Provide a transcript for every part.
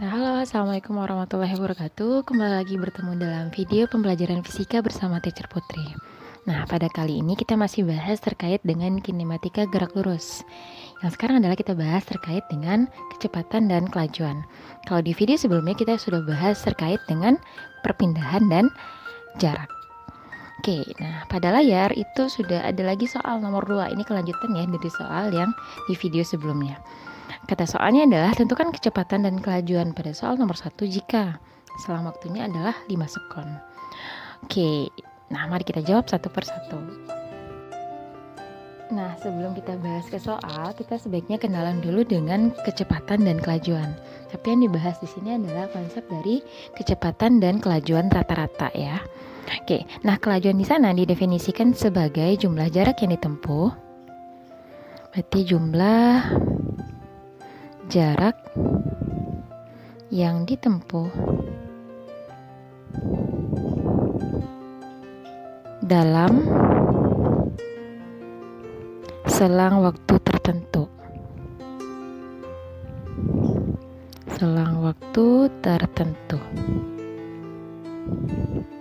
Halo, assalamualaikum warahmatullahi wabarakatuh. Kembali lagi bertemu dalam video pembelajaran fisika bersama Teacher Putri. Nah, pada kali ini kita masih bahas terkait dengan kinematika gerak lurus. Yang sekarang adalah kita bahas terkait dengan kecepatan dan kelajuan. Kalau di video sebelumnya kita sudah bahas terkait dengan perpindahan dan jarak. Oke, nah pada layar itu sudah ada lagi soal nomor 2. Ini kelanjutan ya dari soal yang di video sebelumnya. Kata soalnya adalah tentukan kecepatan dan kelajuan pada soal nomor 1 jika selang waktunya adalah 5 sekon. Oke, nah mari kita jawab satu persatu. Nah, sebelum kita bahas ke soal, kita sebaiknya kenalan dulu dengan kecepatan dan kelajuan. Tapi yang dibahas di sini adalah konsep dari kecepatan dan kelajuan rata-rata ya. Oke, nah kelajuan di sana didefinisikan sebagai jumlah jarak yang ditempuh. Berarti jumlah jarak yang ditempuh dalam selang waktu tertentu. Selang waktu tertentu.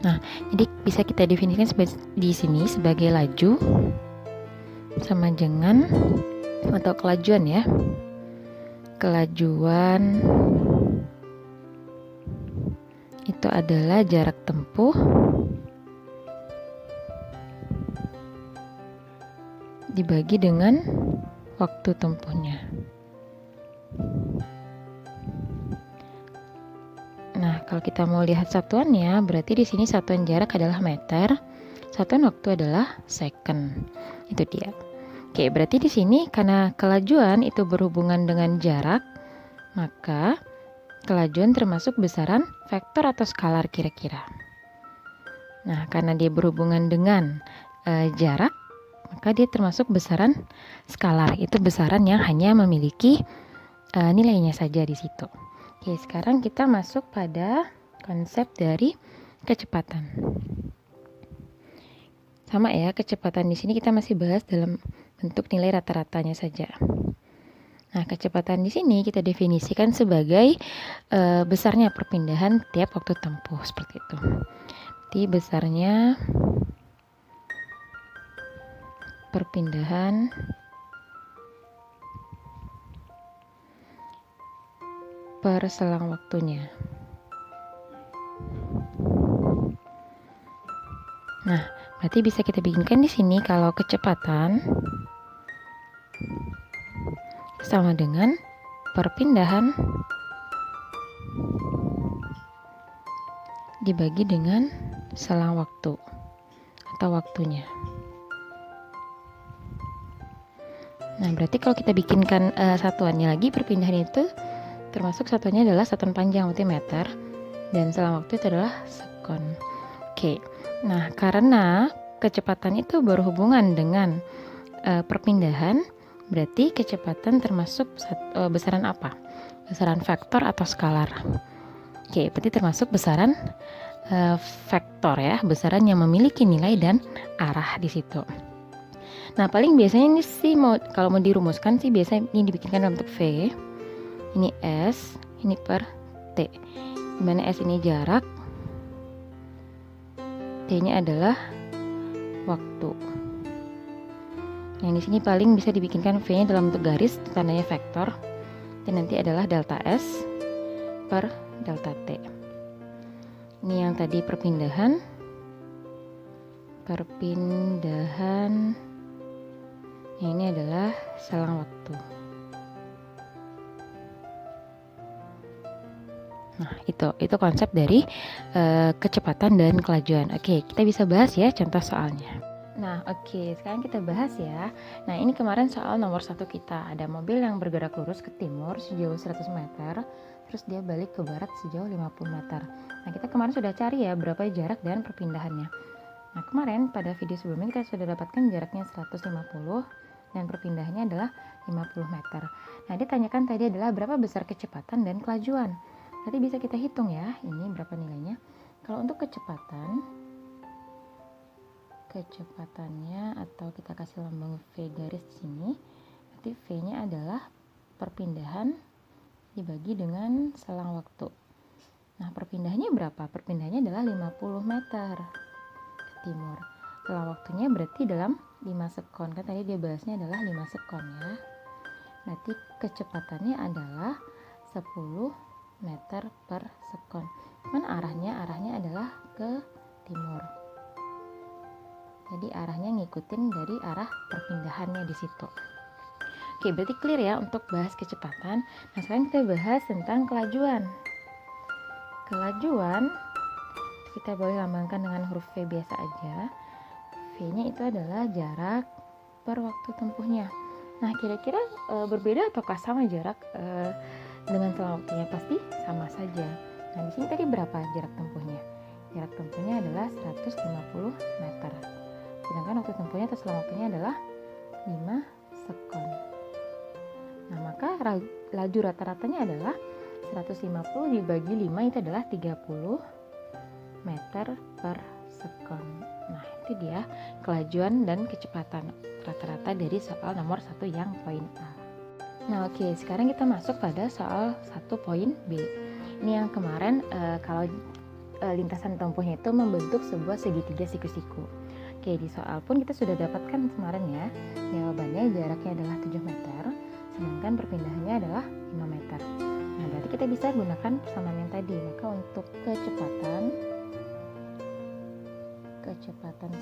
Nah, jadi bisa kita definisikan di sini sebagai laju sama dengan atau kelajuan ya. Kelajuan itu adalah jarak tempuh dibagi dengan waktu tempuhnya. Nah, kalau kita mau lihat satuannya, berarti di sini satuan jarak adalah meter, satuan waktu adalah second. Itu dia. Oke, berarti di sini karena kelajuan itu berhubungan dengan jarak, maka kelajuan termasuk besaran vektor atau skalar kira-kira. Nah, karena dia berhubungan dengan jarak, maka dia termasuk besaran skalar. Itu besaran yang hanya memiliki nilainya saja di situ. Oke, sekarang kita masuk pada konsep dari kecepatan. Sama ya, kecepatan di sini kita masih bahas dalam bentuk nilai rata-ratanya saja. Nah, kecepatan di sini kita definisikan sebagai besarnya perpindahan tiap waktu tempuh seperti itu. Jadi besarnya perpindahan per selang waktunya. Nah, berarti bisa kita bikinkan di sini kalau kecepatan sama dengan perpindahan dibagi dengan selang waktu atau waktunya. Nah, berarti kalau kita bikinkan satuannya lagi, perpindahan itu termasuk satuannya adalah satuan panjang, berarti meter, dan selang waktu itu adalah sekon. Oke. Nah, karena kecepatan itu berhubungan dengan perpindahan, berarti kecepatan termasuk besaran apa? Besaran vektor atau skalar. Oke, berarti termasuk besaran vektor ya, besaran yang memiliki nilai dan arah di situ. Nah, paling biasanya ini sih kalau mau dirumuskan sih biasanya ini dibikinkan dalam bentuk V. Ini S, ini per T. Dimana S ini jarak, T-nya adalah waktu. Yang di sini paling bisa dibikinkan V-nya dalam bentuk garis, tandanya vektor. Dan nanti adalah delta S per delta T. Ini yang tadi perpindahan. Yang ini adalah selang waktu. Nah, itu konsep dari kecepatan dan kelajuan. Oke, kita bisa bahas ya contoh soalnya. Nah, oke, sekarang kita bahas ya. Nah, ini kemarin soal nomor 1 kita. Ada mobil yang bergerak lurus ke timur sejauh 100 meter, terus dia balik ke barat sejauh 50 meter. Nah, kita kemarin sudah cari ya berapa jarak dan perpindahannya. Nah, kemarin pada video sebelumnya kita sudah dapatkan jaraknya 150 dan perpindahannya adalah 50 meter. Nah, ditanyakan tadi adalah berapa besar kecepatan dan kelajuan. Nanti bisa kita hitung ya, ini berapa nilainya. Kalau untuk kecepatannya atau kita kasih lambang V garis di sini, nanti V-nya adalah perpindahan dibagi dengan selang waktu. Nah, perpindahannya berapa? Perpindahannya adalah 50 meter ke timur. Selang waktunya berarti dalam 5 sekon. Kan tadi dia bahasnya adalah 5 sekon ya. Berarti kecepatannya adalah 10 meter per sekon. Mana arahnya? Arahnya adalah ke timur. Jadi arahnya ngikutin dari arah perpindahannya di situ. Oke, berarti clear ya untuk bahas kecepatan. Nah, sekarang kita bahas tentang kelajuan. Kelajuan kita boleh lambangkan dengan huruf V biasa aja. V-nya itu adalah jarak per waktu tempuhnya. Nah, kira-kira berbeda ataukah sama jarak dengan selang waktunya? Pasti sama saja. Nah, di sini tadi berapa jarak tempuhnya? Jarak tempuhnya adalah 150 meter. Sedangkan waktu tempuhnya atau selang waktunya adalah 5 sekon. Nah, maka laju rata-ratanya adalah 150 dibagi 5 itu adalah 30 meter per sekon. Nah, itu dia kelajuan dan kecepatan rata-rata dari soal nomor 1 yang poin A. Nah, oke, sekarang kita masuk pada soal 1 poin B. Ini yang kemarin kalau lintasan tempuhnya itu membentuk sebuah segitiga siku-siku. Oke, di soal pun kita sudah dapatkan kemarin ya. Jawabannya jaraknya adalah 7 meter, sedangkan perpindahannya adalah 5 meter. Nah, berarti kita bisa gunakan persamaan yang tadi. Maka untuk kecepatan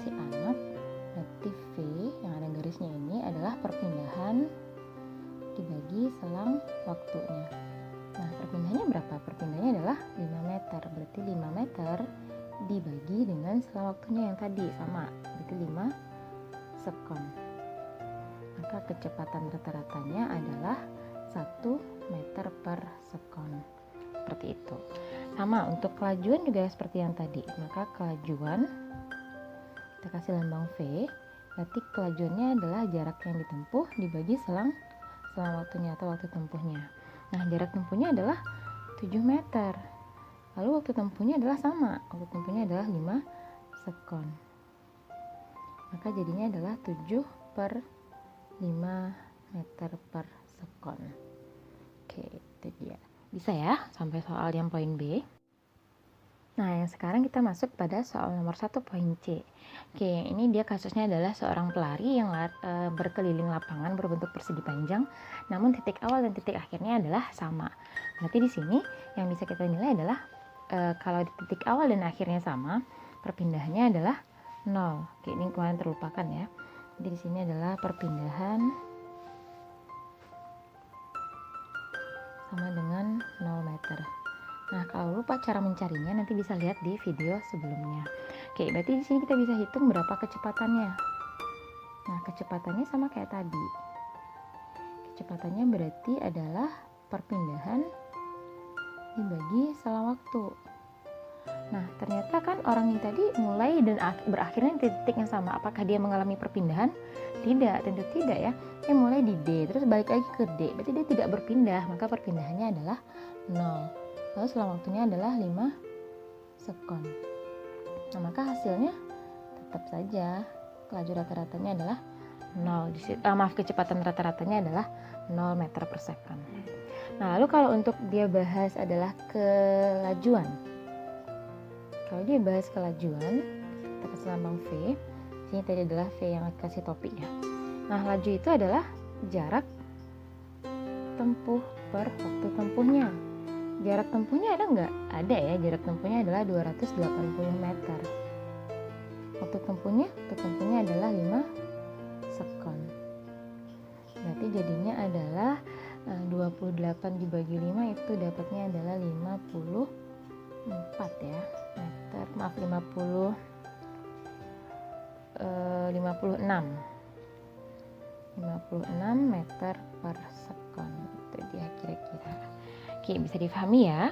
si anak, berarti V yang ada garisnya ini adalah perpindahan dibagi selang waktunya. Nah, perpindahannya berapa? Perpindahannya adalah 5 meter. Berarti 5 meter dibagi dengan selang waktunya yang tadi sama, berarti 5 sekon. Maka kecepatan rata-ratanya adalah 1 meter per sekon. Seperti itu. Sama untuk kelajuan juga seperti yang tadi. Maka kelajuan kita kasih lambang V, berarti kelajuannya adalah jarak yang ditempuh dibagi selang waktunya atau waktu tempuhnya. Nah, jarak tempuhnya adalah 7 meter. Lalu waktu tempuhnya adalah sama. Waktu tempuhnya adalah 5 sekon. Maka jadinya adalah 7 per 5 meter per sekon. Oke, itu dia. Bisa ya sampai soal yang poin B. Nah, yang sekarang kita masuk pada soal nomor 1 poin C. Oke, ini dia kasusnya adalah seorang pelari yang berkeliling lapangan berbentuk persegi panjang, namun titik awal dan titik akhirnya adalah sama. Berarti di sini yang bisa kita nilai adalah kalau di titik awal dan akhirnya sama, perpindahannya adalah 0. Oke, ini kemarin terlupakan ya. Jadi di sini adalah perpindahan sama dengan 0 meter. Nah, kalau lupa cara mencarinya nanti bisa lihat di video sebelumnya. Oke, berarti di sini kita bisa hitung berapa kecepatannya. Nah, kecepatannya sama kayak tadi. Kecepatannya berarti adalah perpindahan dibagi selang waktu. Nah, ternyata kan orang yang tadi mulai dan berakhirnya di titik yang sama. Apakah dia mengalami perpindahan? Tidak, tentu tidak ya. Dia mulai di D, terus balik lagi ke D. Berarti dia tidak berpindah, maka perpindahannya adalah 0. Lalu selang waktunya adalah 5 sekon. Nah, maka hasilnya tetap saja kelaju rata-ratanya adalah 0. Kecepatan rata-ratanya adalah 0 meter per sekon. Nah, lalu kalau untuk dia bahas adalah kelajuan. Kalau dia bahas kelajuan, kita kasih lambang V. Sini tadi adalah V yang kasih topik ya. Nah, laju itu adalah jarak tempuh per waktu tempuhnya. Jarak tempuhnya ada nggak? Ada ya, jarak tempuhnya adalah 280 meter. Waktu tempuhnya adalah 5 sekon. Berarti jadinya adalah 28 dibagi 5 itu dapatnya adalah 54 ya meter. Maaf, 56 meter per sekon. Itu dia kira-kira. Oke, bisa difahami ya.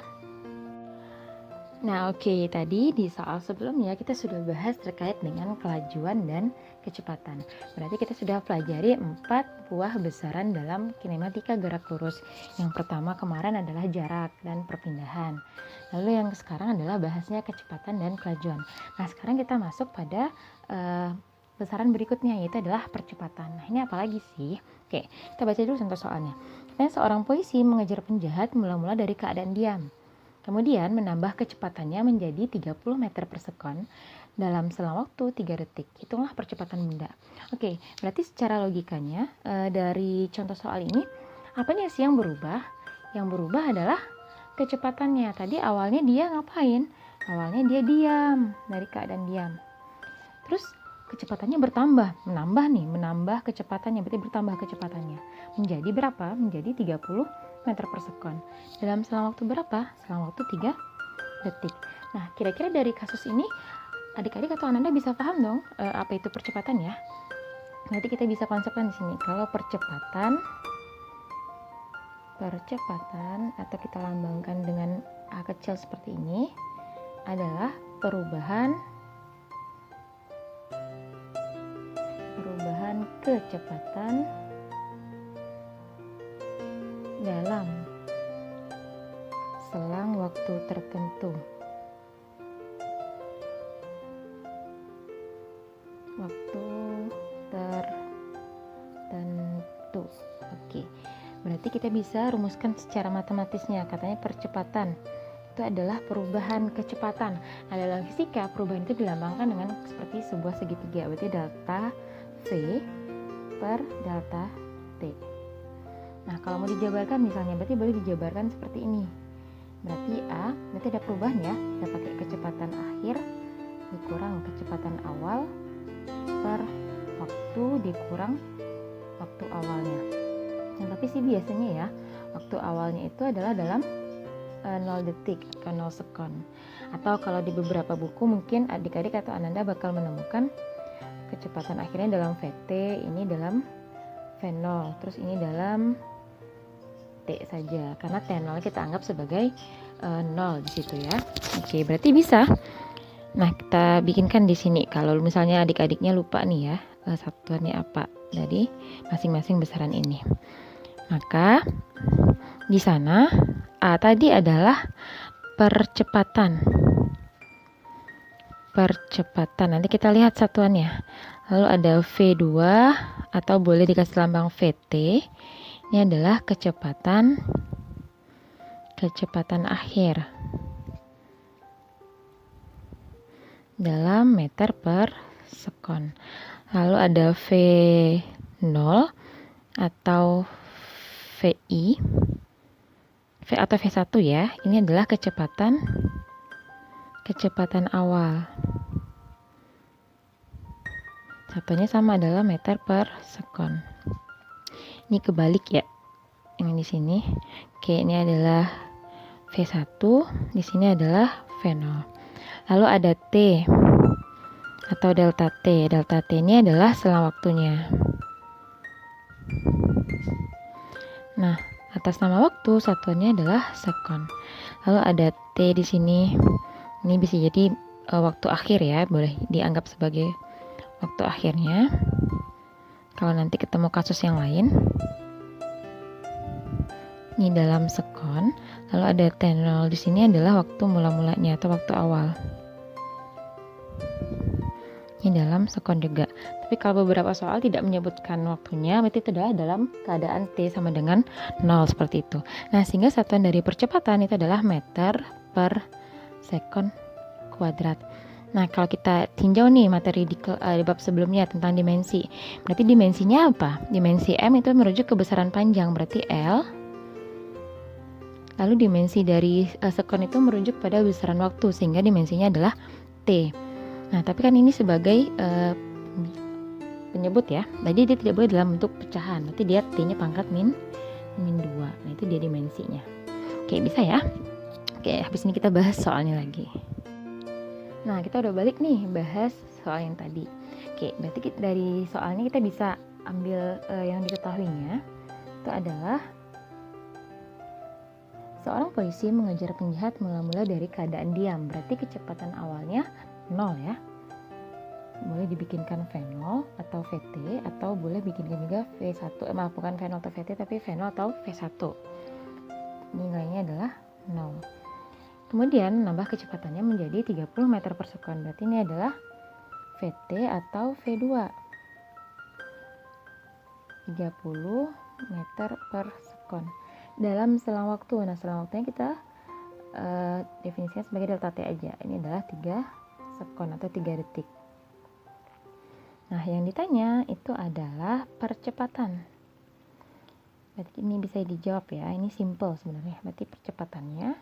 Nah, oke, tadi di soal sebelumnya kita sudah bahas terkait dengan kelajuan dan kecepatan. Berarti kita sudah pelajari 4 buah besaran dalam kinematika gerak lurus. Yang pertama kemarin adalah jarak dan perpindahan. Lalu yang sekarang adalah bahasnya kecepatan dan kelajuan. Nah, sekarang kita masuk pada besaran berikutnya, yaitu adalah percepatan. Nah, ini apa lagi sih? Oke, kita baca dulu contoh soalnya. Katanya seorang polisi mengejar penjahat mula-mula dari keadaan diam. Kemudian menambah kecepatannya menjadi 30 meter per sekon dalam selang waktu 3 detik. Hitunglah percepatan benda. Oke, berarti secara logikanya dari contoh soal ini, apa nih sih yang berubah? Yang berubah adalah kecepatannya. Tadi awalnya dia ngapain? Awalnya dia diam, dari keadaan diam. Terus kecepatannya menambah kecepatannya, berarti bertambah kecepatannya. Menjadi berapa? Menjadi 30 meter per sekon. Dalam selang waktu berapa? Selang waktu 3 detik. Nah, kira-kira dari kasus ini, adik-adik atau Ananda bisa paham dong apa itu percepatan ya? Nanti kita bisa konsepkan di sini. Kalau percepatan atau kita lambangkan dengan A kecil seperti ini adalah perubahan kecepatan dalam selang waktu tertentu. Oke. Berarti kita bisa rumuskan secara matematisnya. Katanya percepatan itu adalah perubahan kecepatan. Nah, dalam fisika perubahan itu dilambangkan dengan seperti sebuah segitiga. Berarti delta V per delta T. Nah, kalau mau dijabarkan misalnya, berarti boleh dijabarkan seperti ini. Berarti A, berarti ada perubahan ya. Kita pakai kecepatan akhir dikurang kecepatan awal per waktu dikurang waktu awalnya. Nah, tapi sih biasanya ya, waktu awalnya itu adalah dalam 0 detik atau 0 sekon. Atau kalau di beberapa buku mungkin adik-adik atau Ananda bakal menemukan kecepatan akhirnya dalam VT, ini dalam V0, terus ini dalam T saja. Karena T0 kita anggap sebagai 0 di situ ya. Oke, berarti bisa. Nah, kita bikinkan di sini. Kalau misalnya adik-adiknya lupa nih ya, satuannya apa. Jadi masing-masing besaran ini. Maka di sana A tadi adalah percepatan. Nanti kita lihat satuannya. Lalu ada V2 atau boleh dikasih lambang VT. Ini adalah kecepatan akhir dalam meter per sekon. Lalu ada V0 atau VI, V atau V1 ya. Ini adalah kecepatan awal. Satunya sama adalah meter per sekon. Ini kebalik ya. Yang di sini. Oke, ini adalah V1, di sini adalah V0. Lalu ada T atau delta T. Delta T ini adalah selang waktunya. Nah, atas nama waktu satuannya adalah sekon. Lalu ada T di sini. Ini bisa jadi waktu akhir ya, boleh dianggap sebagai waktu akhirnya. Kalau nanti ketemu kasus yang lain. Ini dalam sekon. Lalu ada T0 di sini adalah waktu mula-mulanya atau waktu awal. Ini dalam sekon juga. Tapi kalau beberapa soal tidak menyebutkan waktunya, berarti itu adalah dalam keadaan T sama dengan 0 seperti itu. Nah, sehingga satuan dari percepatan itu adalah meter per sekon kuadrat. Nah, kalau kita tinjau nih materi di bab sebelumnya tentang dimensi. Berarti dimensinya apa? Dimensi M itu merujuk ke besaran panjang, berarti L. Lalu dimensi dari sekon itu merujuk pada besaran waktu, sehingga dimensinya adalah T. Nah, tapi kan ini sebagai penyebut ya. Jadi dia tidak boleh dalam bentuk pecahan. Berarti dia T-nya pangkat min 2. Nah, itu dia dimensinya. Oke, bisa ya. Oke, habis ini kita bahas soalnya lagi. Nah, kita udah balik nih bahas soal yang tadi. Oke, berarti dari soalnya kita bisa ambil yang diketahuinya. Itu adalah seorang polisi mengejar penjahat mula-mula dari keadaan diam. Berarti kecepatan awalnya 0 ya. Boleh dibikinkan V0 atau VT, atau boleh bikinkan juga V1. Bukan V0 atau VT, tapi V0 atau V1. Nilainya adalah 0. Kemudian nambah kecepatannya menjadi 30 meter per sekon. Berarti ini adalah VT atau V2. 30 meter per sekon dalam selang waktu. Nah, selang waktunya kita definisinya sebagai delta T aja. Ini adalah 3 sekon atau 3 detik. Nah, yang ditanya itu adalah percepatan. Berarti ini bisa dijawab ya. Ini simple sebenarnya. Berarti percepatannya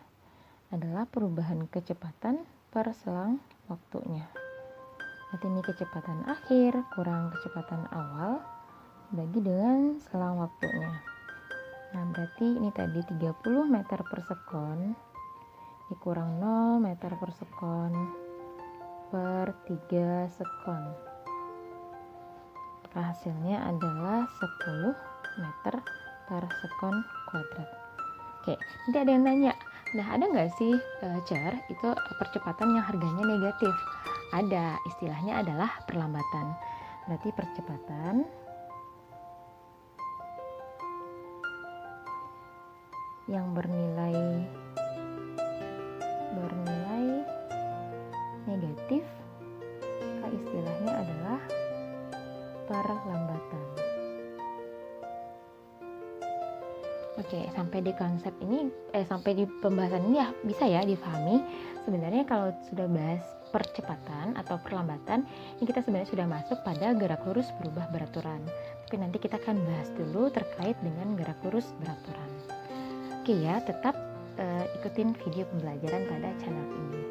adalah perubahan kecepatan per selang waktunya. Berarti ini kecepatan akhir kurang kecepatan awal bagi dengan selang waktunya. Nah, berarti ini tadi 30 meter per sekon dikurang 0 meter per sekon per 3 sekon. Maka hasilnya adalah 10 meter per sekon kuadrat. Oke, nanti ada yang nanya, nah ada nggak sih Cer, itu percepatan yang harganya negatif? Ada, istilahnya adalah perlambatan. Berarti percepatan yang bernilai negatif, maka istilahnya adalah perlambatan. Oke, sampai di konsep ini, sampai di pembahasan ini ya bisa ya difahami. Sebenarnya kalau sudah bahas percepatan atau perlambatan, ini kita sebenarnya sudah masuk pada gerak lurus berubah beraturan. Tapi nanti kita akan bahas dulu terkait dengan gerak lurus beraturan. Oke ya, tetap ikutin video pembelajaran pada channel ini.